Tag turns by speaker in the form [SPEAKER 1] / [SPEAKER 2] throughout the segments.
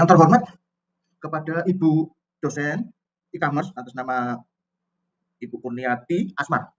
[SPEAKER 1] Yang terhormat kepada Ibu dosen e-commerce atas nama Ibu Kurniati Asmar.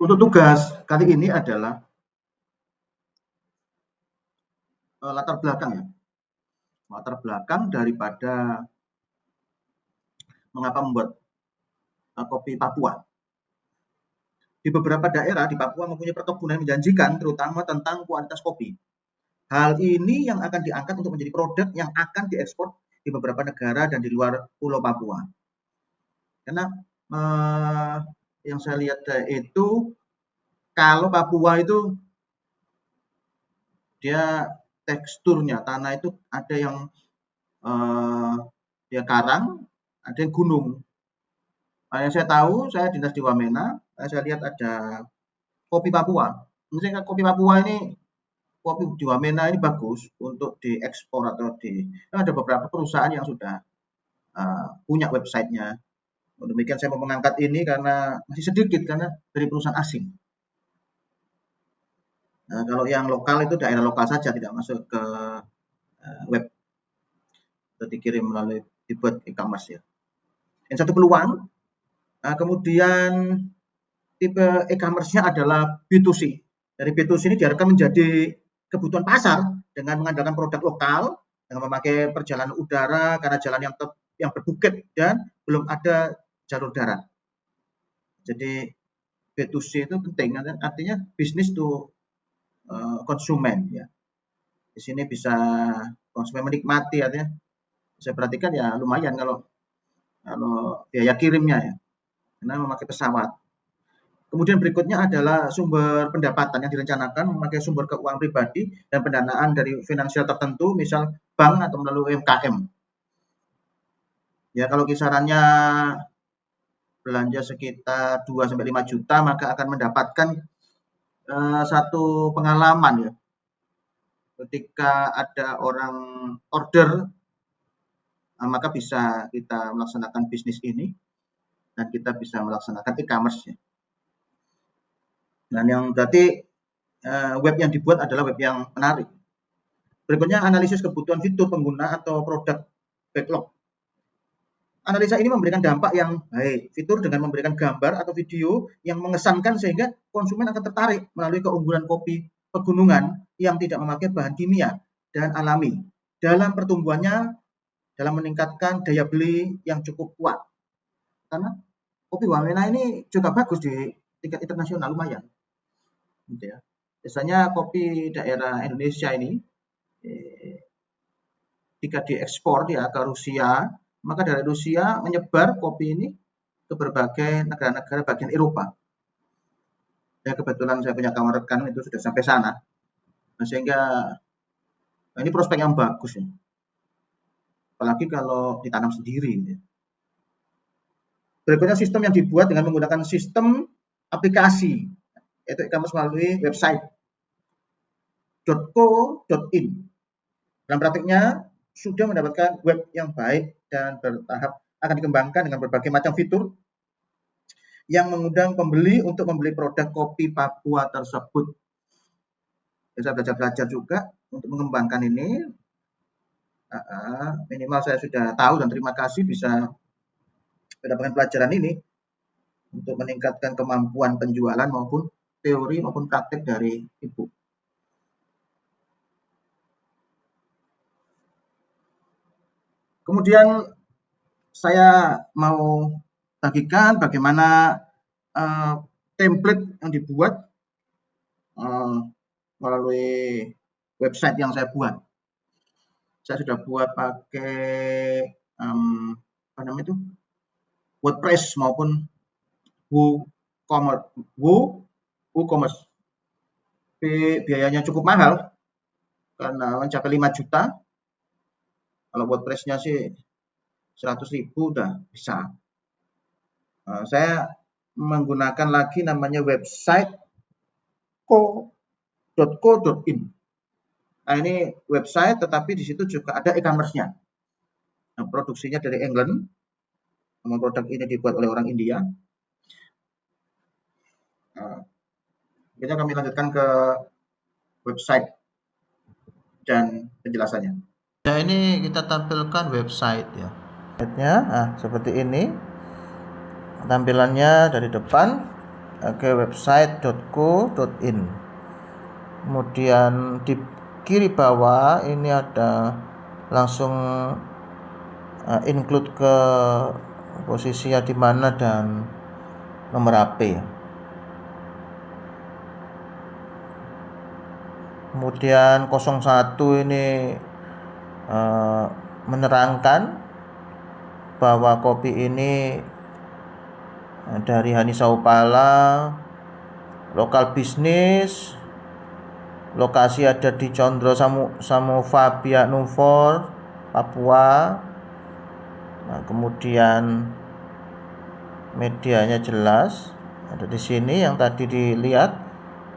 [SPEAKER 1] Untuk tugas kali ini adalah latar belakang ya. Latar belakang daripada mengapa membuat kopi Papua. Di beberapa daerah di Papua mempunyai perkebunan yang menjanjikan, terutama tentang kualitas kopi. Hal ini yang akan diangkat untuk menjadi produk yang akan diekspor di beberapa negara dan di luar Pulau Papua. Karena yang saya lihat itu, kalau Papua itu dia teksturnya tanah itu ada yang dia karang, ada yang gunung. Yang saya tahu, saya dinas di Wamena, saya lihat ada kopi Papua. Misalnya kopi Papua ini, kopi di Wamena ini bagus untuk diekspor atau ada beberapa perusahaan yang sudah punya websitenya. Demikian saya mau mengangkat ini karena masih sedikit, karena dari perusahaan asing. Nah, kalau yang lokal itu daerah lokal saja, tidak masuk ke web atau dikirim melalui dibuat e-commerce ya. Yang satu peluang. Kemudian tipe e-commerce-nya adalah B2C. Dari B2C ini diharapkan menjadi kebutuhan pasar dengan mengandalkan produk lokal, dengan memakai perjalanan udara karena jalan yang berbukit dan belum ada jalur darat. Jadi B2C itu penting, artinya bisnis to konsumen ya. Di sini bisa konsumen menikmati, artinya saya perhatikan ya lumayan kalau biaya kirimnya ya, karena memakai pesawat. Kemudian berikutnya adalah sumber pendapatan yang direncanakan memakai sumber keuangan pribadi dan pendanaan dari finansial tertentu, misal bank atau melalui UMKM. Ya, kalau kisarannya belanja sekitar 2-5 juta, maka akan mendapatkan satu pengalaman ya. Ketika ada orang order, maka bisa kita melaksanakan bisnis ini dan kita bisa melaksanakan e-commerce ya. Dan yang berarti web yang dibuat adalah web yang menarik. Berikutnya analisis kebutuhan fitur pengguna atau produk backlog. Analisa ini memberikan dampak yang baik. Fitur dengan memberikan gambar atau video yang mengesankan sehingga konsumen akan tertarik melalui keunggulan kopi pegunungan yang tidak memakai bahan kimia dan alami dalam pertumbuhannya, dalam meningkatkan daya beli yang cukup kuat. Karena kopi Wamena ini juga bagus di tingkat internasional, lumayan. Gitu ya. Biasanya kopi daerah Indonesia ini jika diekspor ya ke Rusia, maka dari Rusia menyebar kopi ini ke berbagai negara-negara bagian Eropa. Ya, kebetulan saya punya kawan rekan itu sudah sampai sana. Nah, sehingga ini prospek yang bagus ya. Apalagi kalau ditanam sendiri. Ya. Berikutnya sistem yang dibuat dengan menggunakan sistem aplikasi, yaitu e-commerce melalui website .co.in. Dalam praktiknya sudah mendapatkan web yang baik dan bertahap akan dikembangkan dengan berbagai macam fitur yang mengundang pembeli untuk membeli produk kopi Papua tersebut. Saya belajar juga untuk mengembangkan ini. Minimal saya sudah tahu dan terima kasih bisa mendapatkan pelajaran ini untuk meningkatkan kemampuan penjualan maupun teori maupun praktek dari Ibu. Kemudian saya mau bagikan bagaimana template yang dibuat melalui website yang saya buat. Saya sudah buat pakai apa namanya itu WordPress maupun WooCommerce. Biayanya cukup mahal karena mencapai 5 juta. Kalau WordPress-nya sih 100.000 udah bisa. Saya menggunakan lagi namanya website co.in. Nah, ini website tetapi di situ juga ada e-commerce-nya. Nah, produksinya dari England. Namun produk ini dibuat oleh orang India. Kami lanjutkan ke website dan penjelasannya. Ya, ini kita tampilkan website ya. Websitenya, seperti ini tampilannya dari depan. Oke, website.co.in. Kemudian di kiri bawah ini ada langsung include ke posisinya di mana dan nomor HP. Kemudian 01 ini menerangkan bahwa kopi ini dari Hani Saupala, lokal bisnis, lokasi ada di Condro Samofabia Nufor, Papua. Nah, kemudian medianya jelas ada di sini yang tadi dilihat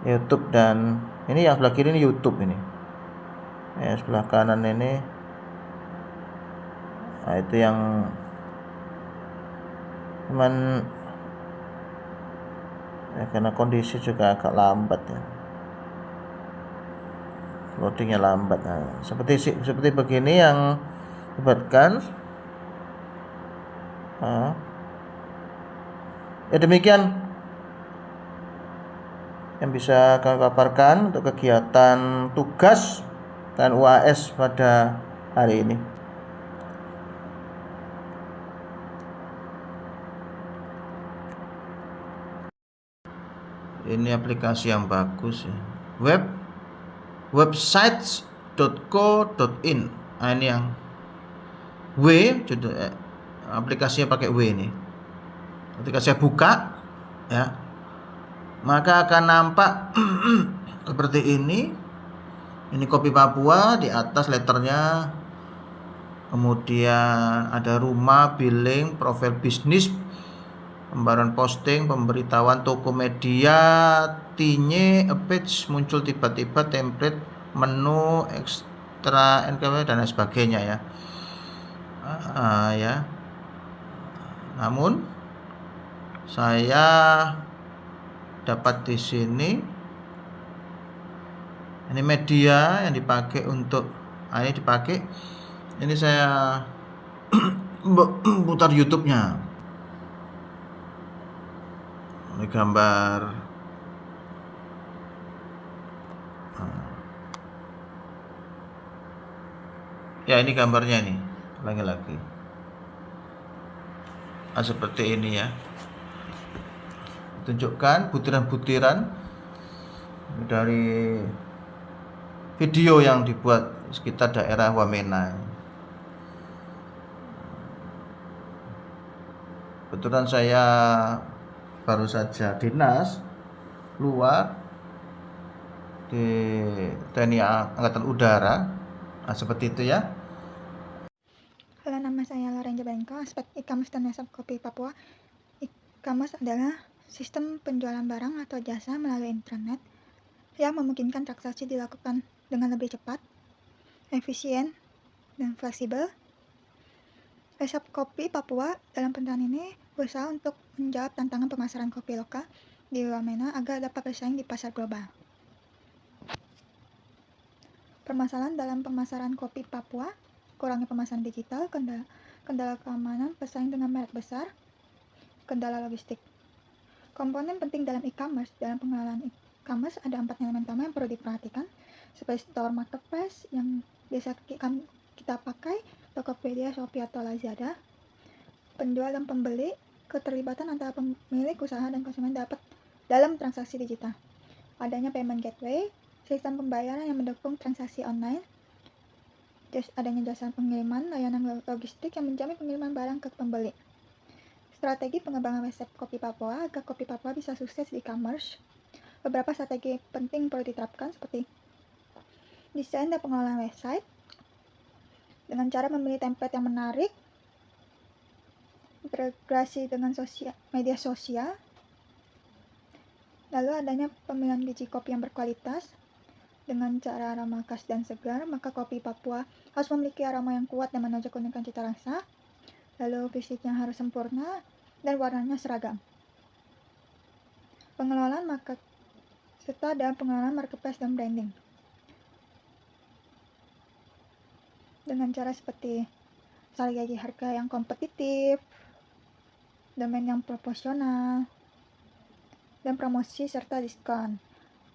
[SPEAKER 1] YouTube, dan ini yang sebelah kiri ini YouTube ini. Sebelah kanan ini, nah itu yang cuman ya, karena kondisi juga agak lambat ya, loadingnya lambat. Nah, seperti begini yang dibuatkan. Ya, demikian yang bisa kami paparkan untuk kegiatan tugas dan UAS pada hari ini. Ini aplikasi yang bagus ya. Websites.co.in. Nah, ini yang aplikasinya pakai W ini. Ketika saya buka ya, maka akan nampak seperti ini. Ini kopi Papua, di atas letternya. Kemudian ada rumah, billing, profil bisnis, lembaran posting, pemberitahuan, Tokopedia, Tinye, page, muncul tiba-tiba template, menu, ekstra, NKW dan lain sebagainya ya. Ya. Namun saya dapat di sini ini media yang dipakai untuk ini dipakai. Ini saya putar YouTube-nya. Ini gambar. Ya, ini gambarnya nih. Lagi-lagi. Seperti ini ya. Tunjukkan butiran-butiran dari video yang dibuat sekitar daerah Wamena. Kebetulan saya baru saja dinas luar di TNI Angkatan Udara. Nah, seperti itu ya.
[SPEAKER 2] Halo, nama saya Lorenza Bengko, aspek e-commerce dan website kopi Papua. E-commerce adalah sistem penjualan barang atau jasa melalui internet yang memungkinkan transaksi dilakukan dengan lebih cepat, efisien, dan fleksibel. Website kopi Papua dalam penelitian ini berusaha untuk menjawab tantangan pemasaran kopi lokal di Wamena agar dapat bersaing di pasar global. Permasalahan dalam pemasaran kopi Papua: kurangnya pemasaran digital, kendala keamanan pesaing dengan merek besar, kendala logistik. Komponen penting dalam e-commerce. Dalam pengenalan e-commerce ada 4 elemen utama yang perlu diperhatikan, seperti store marketplace yang biasa kita pakai, Tokopedia, Shopee, atau Lazada. Penjual dan pembeli, keterlibatan antara pemilik usaha dan konsumen dapat dalam transaksi digital. Adanya payment gateway, sistem pembayaran yang mendukung transaksi online. Adanya jasa pengiriman, layanan logistik yang menjamin pengiriman barang ke pembeli. Strategi pengembangan website kopi Papua agar kopi Papua bisa sukses di e-commerce. Beberapa strategi penting perlu diterapkan, seperti desain dan pengelolaan website dengan cara memilih template yang menarik, integrasi dengan media sosial, lalu adanya pemilihan biji kopi yang berkualitas dengan cara aroma khas dan segar. Maka kopi Papua harus memiliki aroma yang kuat dan menonjolkan cita rasa, lalu fisiknya harus sempurna dan warnanya seragam. Pengelolaan market serta dalam pengelolaan marketplace dan branding. dengan cara seperti strategi harga yang kompetitif, domain yang proporsional, dan promosi serta diskon.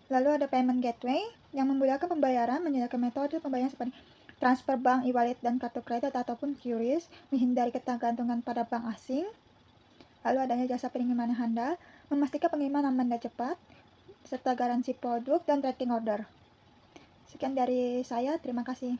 [SPEAKER 2] Lalu ada payment gateway yang memudahkan pembayaran, menyediakan metode pembayaran seperti transfer bank, e-wallet, dan kartu kredit ataupun QRIS, menghindari ketergantungan pada bank asing. Lalu adanya jasa pengiriman yang handal, memastikan pengiriman aman dan cepat, serta garansi produk dan tracking order. Sekian dari saya, terima kasih.